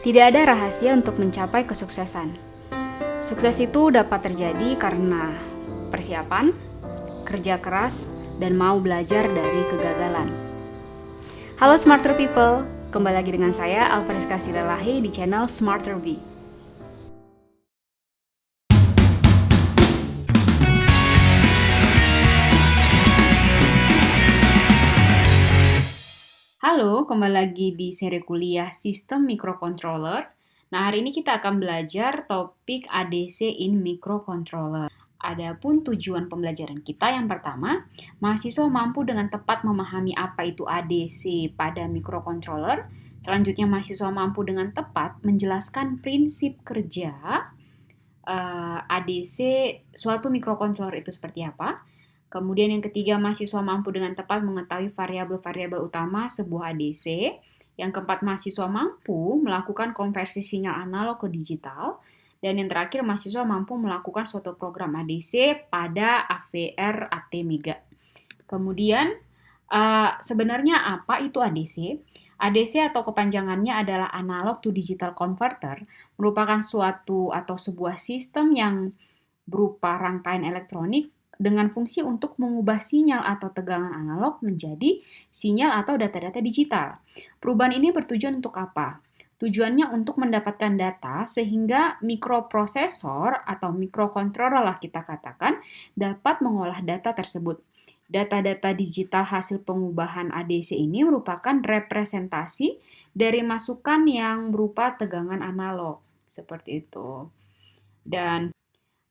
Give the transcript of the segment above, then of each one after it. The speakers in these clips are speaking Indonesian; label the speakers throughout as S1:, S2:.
S1: Tidak ada rahasia untuk mencapai kesuksesan. Sukses itu dapat terjadi karena persiapan, kerja keras, dan mau belajar dari kegagalan. Halo Smarter People, kembali lagi dengan saya Alfariska Silalahi di channel Smarter V. Halo, kembali lagi di seri kuliah Sistem Microcontroller. Nah, hari ini kita akan belajar topik ADC in Microcontroller. Adapun tujuan pembelajaran kita yang pertama, mahasiswa mampu dengan tepat memahami apa itu ADC pada microcontroller. Selanjutnya, mahasiswa mampu dengan tepat menjelaskan prinsip kerja ADC suatu microcontroller itu seperti apa. Kemudian yang ketiga, mahasiswa mampu dengan tepat mengetahui variabel-variabel utama sebuah ADC. Yang keempat, mahasiswa mampu melakukan konversi sinyal analog ke digital. Dan yang terakhir, mahasiswa mampu melakukan suatu program ADC pada AVR ATmega. Kemudian, sebenarnya apa itu ADC? ADC atau kepanjangannya adalah Analog to Digital Converter, merupakan suatu atau sebuah sistem yang berupa rangkaian elektronik dengan fungsi untuk mengubah sinyal atau tegangan analog menjadi sinyal atau data-data digital. Perubahan ini bertujuan untuk apa? Tujuannya untuk mendapatkan data sehingga mikroprosesor atau mikrokontroller lah kita katakan dapat mengolah data tersebut. Data-data digital hasil pengubahan ADC ini merupakan representasi dari masukan yang berupa tegangan analog. Seperti itu. Dan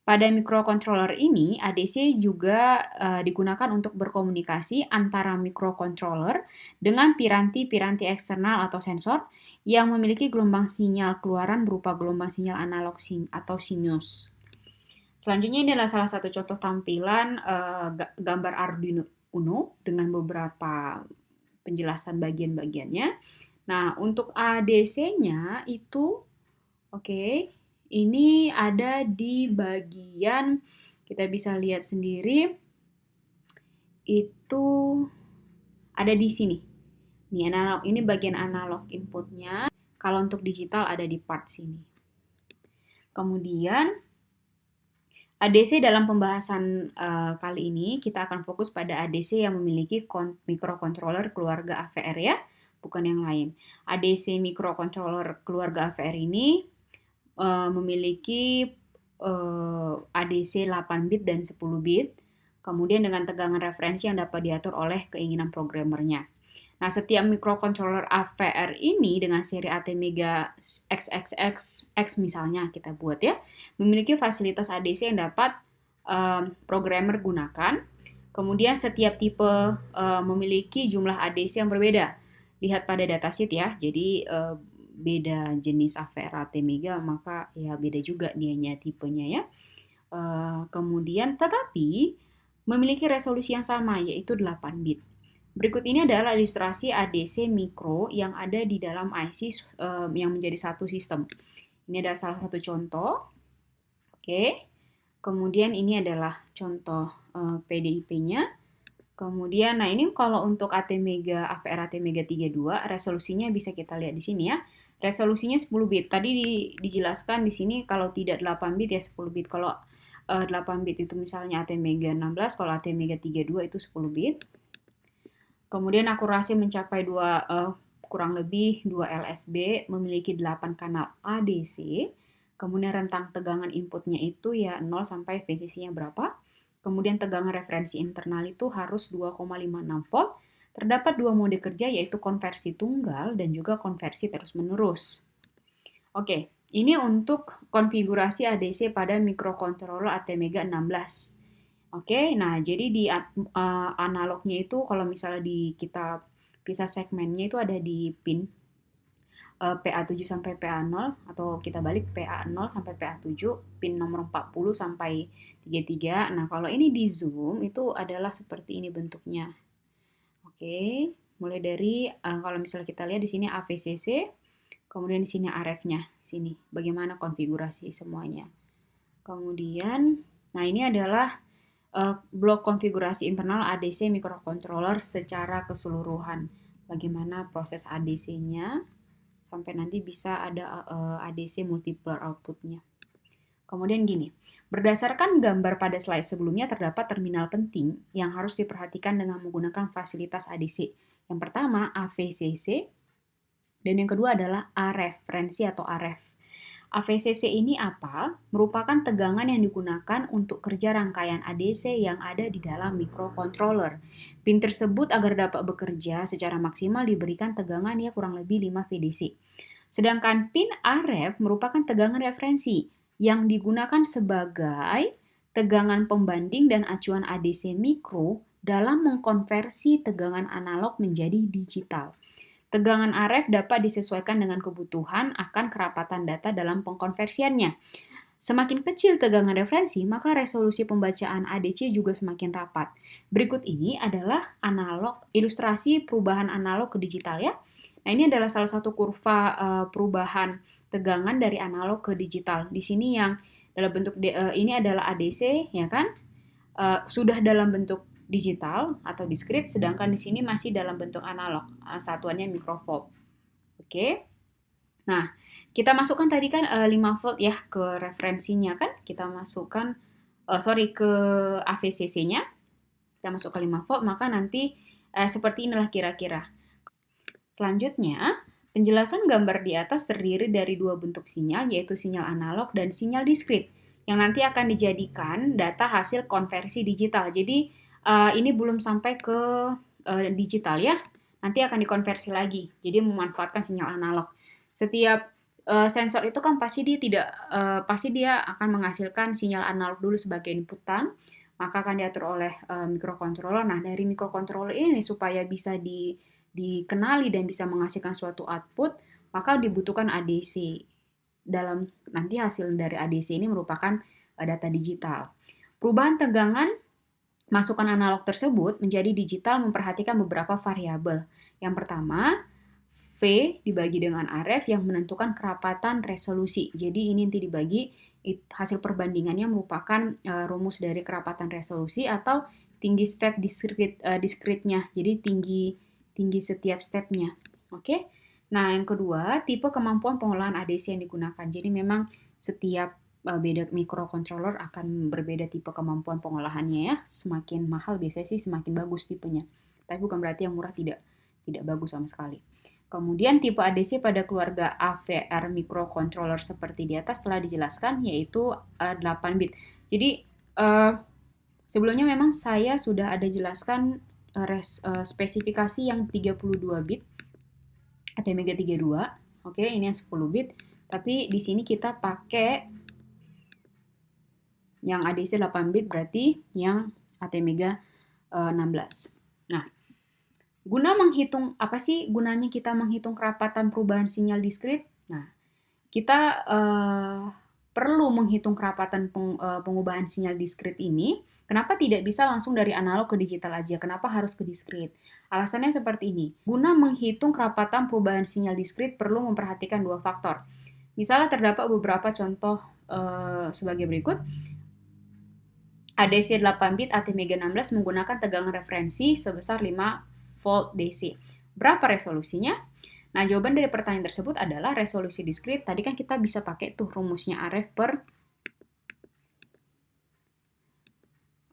S1: pada microcontroller ini, ADC juga digunakan untuk berkomunikasi antara microcontroller dengan piranti-piranti eksternal atau sensor yang memiliki gelombang sinyal keluaran berupa gelombang sinyal analog atau sinus. Selanjutnya ini adalah salah satu contoh tampilan gambar Arduino Uno dengan beberapa penjelasan bagian-bagiannya. Nah, untuk ADC-nya itu, ini ada di bagian, kita bisa lihat sendiri, itu ada di sini. Ini bagian analog inputnya. Kalau untuk digital ada di part sini. Kemudian, ADC dalam pembahasan kali ini, kita akan fokus pada ADC yang memiliki microcontroller keluarga AVR ya, bukan yang lain. ADC microcontroller keluarga AVR ini memiliki ADC 8 bit dan 10 bit, kemudian dengan tegangan referensi yang dapat diatur oleh keinginan programmernya. Nah, setiap microcontroller AVR ini dengan seri ATmega XXX misalnya kita buat ya, memiliki fasilitas ADC yang dapat programmer gunakan. Kemudian setiap tipe memiliki jumlah ADC yang berbeda. Lihat pada datasheet ya, jadi beda jenis AVR ATmega, maka ya beda juga dianya tipenya ya. Kemudian tetapi memiliki resolusi yang sama yaitu 8 bit. Berikut ini adalah ilustrasi ADC mikro yang ada di dalam IC yang menjadi satu sistem. Ini adalah salah satu contoh. Kemudian ini adalah contoh PDIP-nya. Kemudian, nah ini kalau untuk AVR ATmega 32, resolusinya bisa kita lihat di sini ya. Resolusinya 10 bit. Tadi dijelaskan di sini kalau tidak 8 bit ya 10 bit. Kalau 8 bit itu misalnya ATmega 16, kalau ATmega 32 itu 10 bit. Kemudian akurasi mencapai kurang lebih 2 LSB, memiliki 8 kanal ADC. Kemudian rentang tegangan inputnya itu ya 0 sampai VCC-nya berapa. Kemudian tegangan referensi internal itu harus 2,56 volt. Terdapat dua mode kerja yaitu konversi tunggal dan juga konversi terus-menerus. Ini untuk konfigurasi ADC pada microcontroller ATmega 16. Nah jadi di analognya itu kalau misalnya kita pisah segmennya itu ada di pin PA7 sampai PA0 atau kita balik PA0 sampai PA7, pin nomor 40 sampai 33. Nah, kalau ini di zoom itu adalah seperti ini bentuknya. Mulai dari kalau misalnya kita lihat di sini AVCC, kemudian di sini RF-nya, sini bagaimana konfigurasi semuanya. Kemudian, nah ini adalah blok konfigurasi internal ADC microcontroller secara keseluruhan. Bagaimana proses ADC-nya sampai nanti bisa ada ADC multiple outputnya. Kemudian gini, berdasarkan gambar pada slide sebelumnya terdapat terminal penting yang harus diperhatikan dengan menggunakan fasilitas ADC. Yang pertama AVCC dan yang kedua adalah A-referensi atau AREF. AVCC ini apa? Merupakan tegangan yang digunakan untuk kerja rangkaian ADC yang ada di dalam microcontroller. Pin tersebut agar dapat bekerja secara maksimal diberikan tegangan ya kurang lebih 5 VDC. Sedangkan pin AREF merupakan tegangan referensi yang digunakan sebagai tegangan pembanding dan acuan ADC mikro dalam mengkonversi tegangan analog menjadi digital. Tegangan AREF dapat disesuaikan dengan kebutuhan akan kerapatan data dalam pengkonversiannya. Semakin kecil tegangan referensi, maka resolusi pembacaan ADC juga semakin rapat. Berikut ini adalah ilustrasi perubahan analog ke digital ya. Nah, ini adalah salah satu kurva perubahan tegangan dari analog ke digital. Di sini yang dalam bentuk ini adalah ADC ya kan? Sudah dalam bentuk digital atau discrete, sedangkan di sini masih dalam bentuk analog. Satuannya microvolt. Oke. Nah, kita masukkan tadi kan 5 volt ya ke referensinya kan? Kita masukkan ke AVCC-nya. Kita masuk ke 5 volt, maka nanti seperti inilah kira-kira. Selanjutnya, penjelasan gambar di atas terdiri dari dua bentuk sinyal, yaitu sinyal analog dan sinyal diskrit, yang nanti akan dijadikan data hasil konversi digital. Jadi, ini belum sampai ke digital ya, nanti akan dikonversi lagi, jadi memanfaatkan sinyal analog. Setiap sensor itu kan pasti dia akan menghasilkan sinyal analog dulu sebagai inputan, maka akan diatur oleh microcontroller. Nah, dari microcontroller ini supaya bisa dikenali dan bisa menghasilkan suatu output, maka dibutuhkan ADC. Nanti hasil dari ADC ini merupakan data digital. Perubahan tegangan masukan analog tersebut menjadi digital memperhatikan beberapa variabel. Yang pertama, V dibagi dengan AREF yang menentukan kerapatan resolusi. Jadi ini nanti dibagi hasil perbandingannya merupakan rumus dari kerapatan resolusi atau tinggi step diskritnya. Jadi tinggi setiap stepnya. Oke. Nah, yang kedua, tipe kemampuan pengolahan ADC yang digunakan. Jadi memang setiap beda microcontroller akan berbeda tipe kemampuan pengolahannya ya. Semakin mahal biasanya sih semakin bagus tipenya. Tapi bukan berarti yang murah tidak bagus sama sekali. Kemudian tipe ADC pada keluarga AVR microcontroller seperti di atas telah dijelaskan, yaitu 8 bit. Jadi sebelumnya memang saya sudah ada jelaskan spesifikasi yang 32 bit ATmega 32. Oke, ini yang 10 bit. Tapi di sini kita pakai yang ADC 8 bit, berarti yang ATmega 16. Nah, apa sih gunanya kita menghitung kerapatan perubahan sinyal diskrit? Nah, kita perlu menghitung kerapatan pengubahan sinyal diskrit ini. Kenapa tidak bisa langsung dari analog ke digital aja? Kenapa harus ke diskrit? Alasannya seperti ini. Guna menghitung kerapatan perubahan sinyal diskrit perlu memperhatikan dua faktor. Misalnya terdapat beberapa contoh sebagai berikut. ADC 8 bit ATmega 16 menggunakan tegangan referensi sebesar 5 volt DC. Berapa resolusinya? Nah, jawaban dari pertanyaan tersebut adalah resolusi diskrit. Tadi kan kita bisa pakai tuh rumusnya AREF per...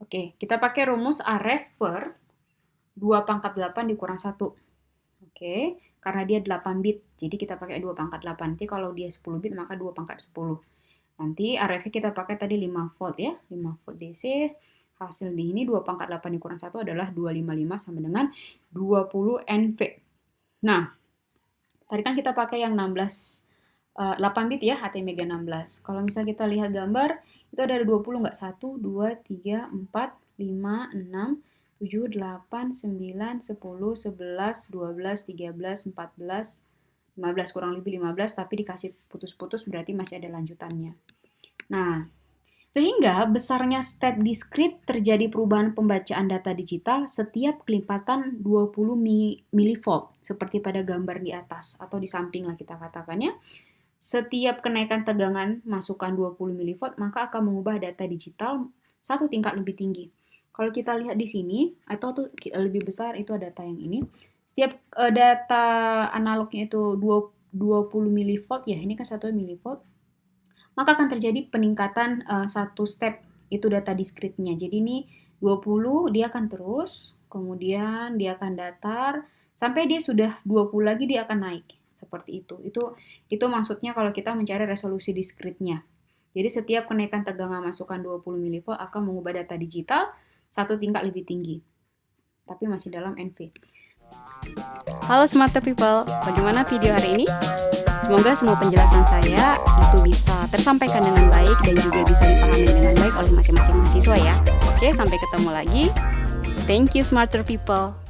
S1: Oke, kita pakai rumus AREF per 2 pangkat 8 dikurang 1. Oke, karena dia 8 bit, jadi kita pakai 2 pangkat 8. Nanti kalau dia 10 bit, maka 2 pangkat 10. Nanti AREF-nya kita pakai tadi 5 volt ya, 5 volt DC. Hasil di ini 2 pangkat 8 dikurang 1 adalah 255 sama dengan 20 NV. Nah, tadi kan kita pakai yang 8 bit ya, ATmega 16. Kalau misalnya kita lihat gambar, itu ada 20 nggak? 1, 2, 3, 4, 5, 6, 7, 8, 9, 10, 11, 12, 13, 14, 15, kurang lebih 15, tapi dikasih putus-putus berarti masih ada lanjutannya. Nah, sehingga besarnya step diskrit terjadi perubahan pembacaan data digital setiap kelipatan 20 milivolt, seperti pada gambar di atas, atau di samping lah kita katakannya. Setiap kenaikan tegangan masukkan 20 milivolt, maka akan mengubah data digital satu tingkat lebih tinggi. Kalau kita lihat di sini, atau lebih besar, itu data yang ini. Setiap data analognya itu 20 milivolt ya, ini kan 1 milivolt, maka akan terjadi peningkatan satu step itu data diskritnya. Jadi ini 20 dia akan terus, kemudian dia akan datar, sampai dia sudah 20 lagi dia akan naik. Seperti itu. Itu maksudnya kalau kita mencari resolusi diskritnya. Jadi setiap kenaikan tegangan masukan 20 milivolt akan mengubah data digital satu tingkat lebih tinggi. Tapi masih dalam NV.
S2: Halo Smarter People, bagaimana video hari ini? Semoga semua penjelasan saya itu bisa tersampaikan dengan baik dan juga bisa dipahami dengan baik oleh masing-masing mahasiswa ya. Oke, sampai ketemu lagi. Thank you Smarter People.